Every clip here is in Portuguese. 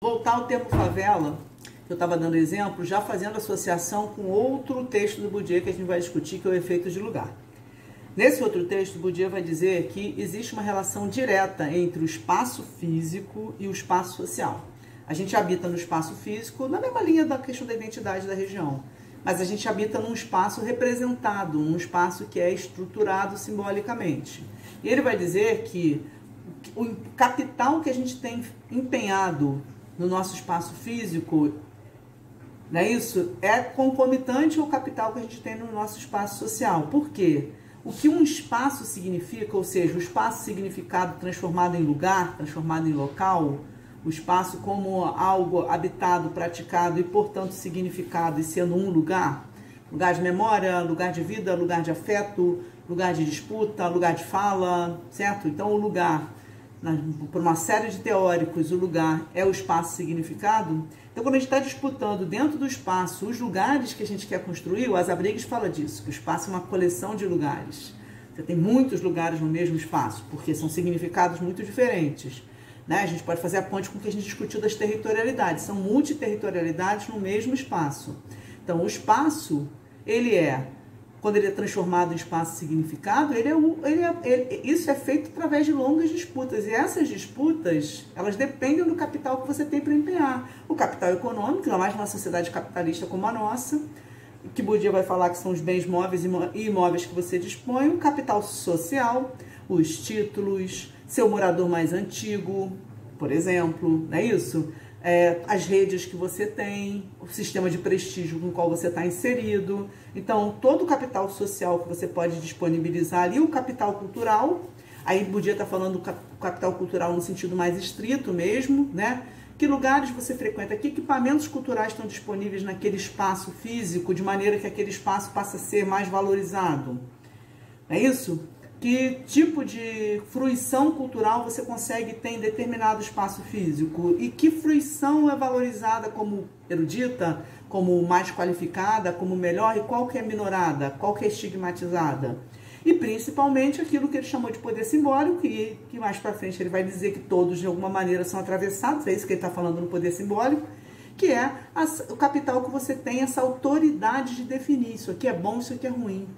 Voltar ao termo favela, que eu estava dando exemplo, já fazendo associação com outro texto do Bourdieu que a gente vai discutir, que é o efeito de lugar. Nesse outro texto, Bourdieu vai dizer que existe uma relação direta entre o espaço físico e o espaço social. A gente habita no espaço físico, na mesma linha da questão da identidade da região, mas a gente habita num espaço representado, num espaço que é estruturado simbolicamente. E ele vai dizer que o capital que a gente tem empenhado no nosso espaço físico, não é isso? É concomitante ao capital que a gente tem no nosso espaço social. Por quê? O que um espaço significa, ou seja, o espaço significado transformado em lugar, transformado em local, o espaço como algo habitado, praticado e, portanto, significado e sendo um lugar, lugar de memória, lugar de vida, lugar de afeto, lugar de disputa, lugar de fala, certo? Então, o lugar, por uma série de teóricos, o lugar é o espaço significado. Então, quando a gente está disputando dentro do espaço os lugares que a gente quer construir, o Asa Briggs fala disso, que o espaço é uma coleção de lugares. Você tem muitos lugares no mesmo espaço, porque são significados muito diferentes. Né? A gente pode fazer a ponte com o que a gente discutiu das territorialidades. São multiterritorialidades no mesmo espaço. Então, o espaço, quando ele é transformado em espaço significado, isso é feito através de longas disputas. E essas disputas, elas dependem do capital que você tem para empenhar. O capital econômico, ainda mais numa sociedade capitalista como a nossa, que Bourdieu vai falar que são os bens móveis e imóveis que você dispõe, o capital social, os títulos, seu morador mais antigo, por exemplo, não é isso? As redes que você tem, o sistema de prestígio com o qual você está inserido. Então, todo o capital social que você pode disponibilizar ali, o capital cultural, aí Bourdieu está falando do capital cultural no sentido mais estrito mesmo, né? Que lugares você frequenta, que equipamentos culturais estão disponíveis naquele espaço físico, de maneira que aquele espaço passe a ser mais valorizado. Não é isso? Que tipo de fruição cultural você consegue ter em determinado espaço físico e que fruição é valorizada como erudita, como mais qualificada, como melhor e qual que é minorada, qual que é estigmatizada. E principalmente aquilo que ele chamou de poder simbólico, que mais para frente ele vai dizer que todos de alguma maneira são atravessados, é isso que ele está falando no poder simbólico, que é o capital que você tem, essa autoridade de definir isso aqui é bom, isso aqui é ruim.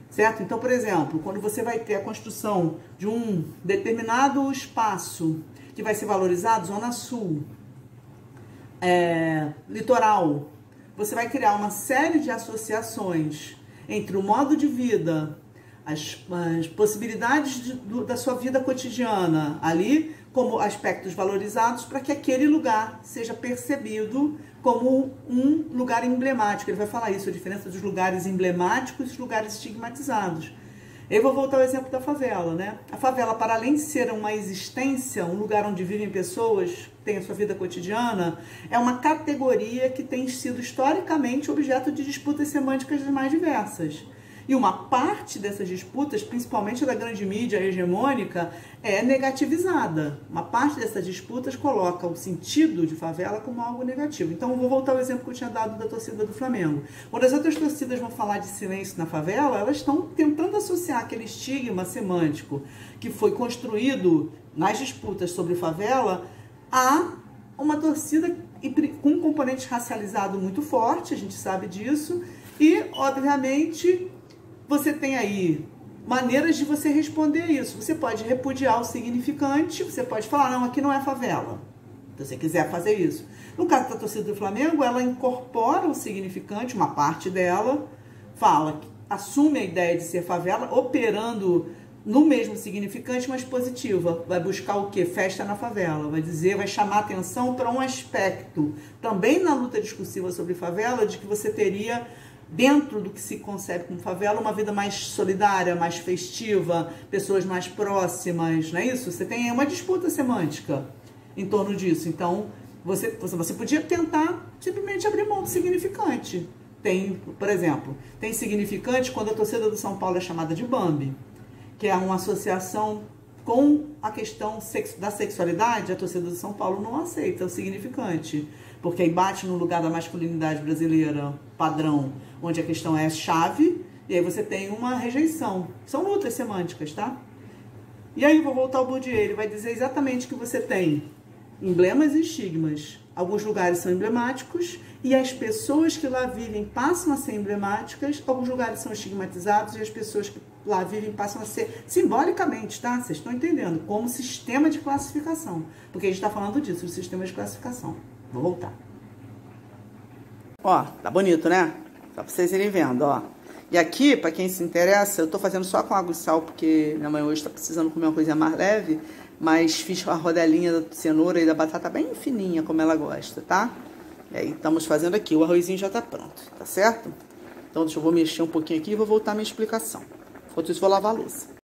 Certo? Então, por exemplo, quando você vai ter a construção de um determinado espaço que vai ser valorizado, Zona Sul, litoral, você vai criar uma série de associações entre o modo de vida, as possibilidades da sua vida cotidiana ali, como aspectos valorizados para que aquele lugar seja percebido como um lugar emblemático. Ele vai falar isso, a diferença dos lugares emblemáticos e dos lugares estigmatizados. Eu vou voltar ao exemplo da favela, né? A favela, para além de ser uma existência, um lugar onde vivem pessoas, têm a sua vida cotidiana, é uma categoria que tem sido historicamente objeto de disputas semânticas mais diversas. E uma parte dessas disputas, principalmente da grande mídia hegemônica, é negativizada. Uma parte dessas disputas coloca o sentido de favela como algo negativo. Então, eu vou voltar ao exemplo que eu tinha dado da torcida do Flamengo. Quando as outras torcidas vão falar de silêncio na favela, elas estão tentando associar aquele estigma semântico que foi construído nas disputas sobre favela a uma torcida com um componente racializado muito forte, a gente sabe disso, e, obviamente, você tem aí maneiras de você responder isso. Você pode repudiar o significante, você pode falar, não, aqui não é favela, se você quiser fazer isso. No caso da torcida do Flamengo, ela incorpora o significante, uma parte dela, assume a ideia de ser favela, operando no mesmo significante, mas positiva. Vai buscar o quê? Festa na favela. Vai chamar atenção para um aspecto, também na luta discursiva sobre favela, de que você teria, dentro do que se concebe como favela, uma vida mais solidária, mais festiva, pessoas mais próximas, não é isso? Você tem uma disputa semântica em torno disso. Então, você podia tentar simplesmente abrir mão do significante. Por exemplo, tem significante quando a torcida do São Paulo é chamada de Bambi, que é uma associação com a questão da sexualidade. A torcida do São Paulo não aceita o significante, porque aí bate no lugar da masculinidade brasileira padrão, onde a questão é chave, e aí você tem uma rejeição. São lutas semânticas, tá? E aí eu vou voltar ao Bourdieu, ele vai dizer exatamente que você tem emblemas e estigmas. Alguns lugares são emblemáticos e as pessoas que lá vivem passam a ser emblemáticas, alguns lugares são estigmatizados e as pessoas que lá vivem passam a ser simbolicamente, tá? Vocês estão entendendo? Como sistema de classificação. Porque a gente está falando disso, o sistema de classificação. Vou voltar. Ó, tá bonito, né? Só pra vocês irem vendo, ó. E aqui, pra quem se interessa, eu tô fazendo só com água e sal, porque minha mãe hoje tá precisando comer uma coisinha mais leve, mas fiz a rodelinha da cenoura e da batata bem fininha, como ela gosta, tá? E aí, estamos fazendo aqui. O arrozinho já tá pronto, tá certo? Então, eu vou mexer um pouquinho aqui e vou voltar à minha explicação. Enquanto isso, vou lavar a louça.